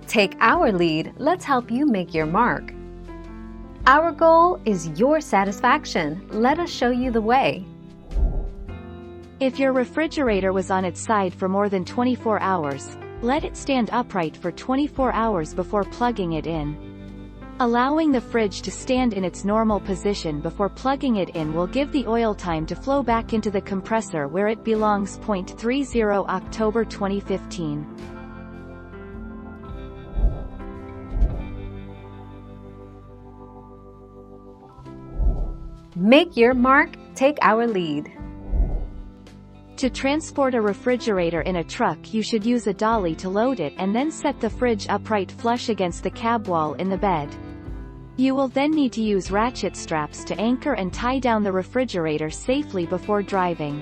Take our lead, let's help you make your mark. Our goal is your satisfaction. Let us show you the way. If your refrigerator was on its side for more than 24 hours, let it stand upright for 24 hours before plugging it in. Allowing the fridge to stand in its normal position before plugging it in will give the oil time to flow back into the compressor where it belongs. 30 October 2015. Make your mark, take our lead. To transport a refrigerator in a truck, you should use a dolly to load it and then set the fridge upright flush against the cab wall in the bed. You will then need to use ratchet straps to anchor and tie down the refrigerator safely before driving.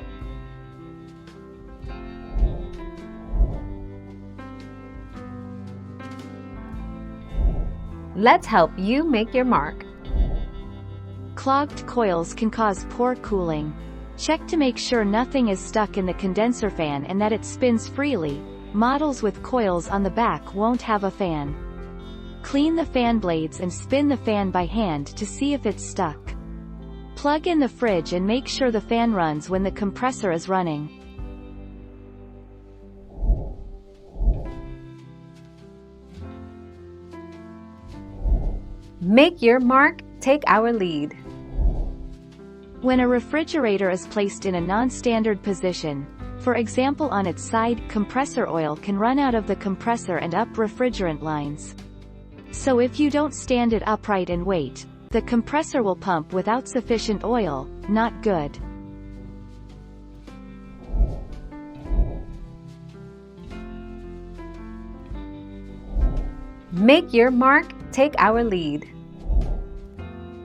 Let's help you make your mark. Clogged coils can cause poor cooling. Check to make sure nothing is stuck in the condenser fan and that it spins freely. Models with coils on the back won't have a fan. Clean the fan blades and spin the fan by hand to see if it's stuck. Plug in the fridge and make sure the fan runs when the compressor is running. Make your mark, take our lead. When a refrigerator is placed in a non-standard position, for example on its side, compressor oil can run out of the compressor and up refrigerant lines. So if you don't stand it upright and wait, the compressor will pump without sufficient oil. Not good. Make your mark, take our lead.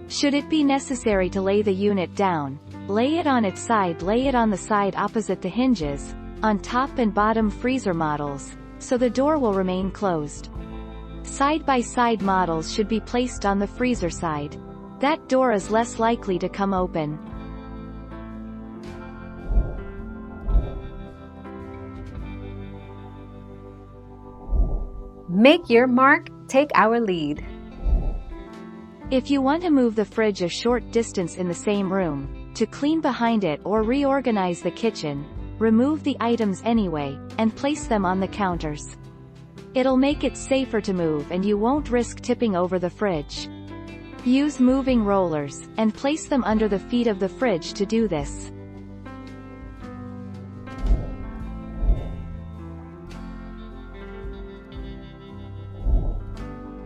Should it be necessary to lay the unit down, lay it on its side. Lay it on the side opposite the hinges, on top and bottom freezer models, so the door will remain closed. Side-by-side models should be placed on the freezer side. That door is less likely to come open. Make your mark, take our lead. If you want to move the fridge a short distance in the same room, to clean behind it or reorganize the kitchen, remove the items anyway, and place them on the counters. It'll make it safer to move and you won't risk tipping over the fridge. Use moving rollers, and place them under the feet of the fridge to do this.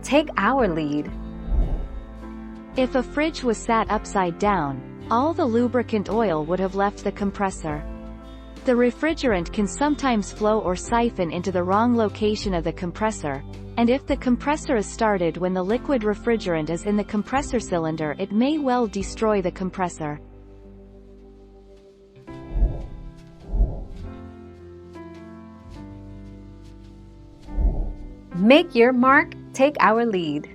Take our lead. If a fridge was sat upside down, all the lubricant oil would have left the compressor. The refrigerant can sometimes flow or siphon into the wrong location of the compressor, and if the compressor is started when the liquid refrigerant is in the compressor cylinder, it may well destroy the compressor. Make your mark, take our lead.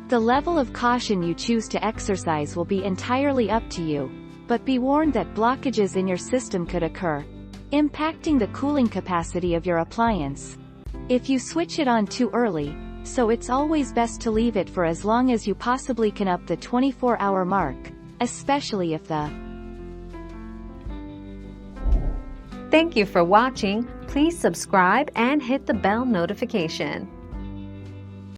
The level of caution you choose to exercise will be entirely up to you, but be warned that blockages in your system could occur, impacting the cooling capacity of your appliance. If you switch it on too early, so it's always best to leave it for as long as you possibly can up the 24-hour mark, especially if the... Thank you for watching. Please subscribe and hit the bell notification.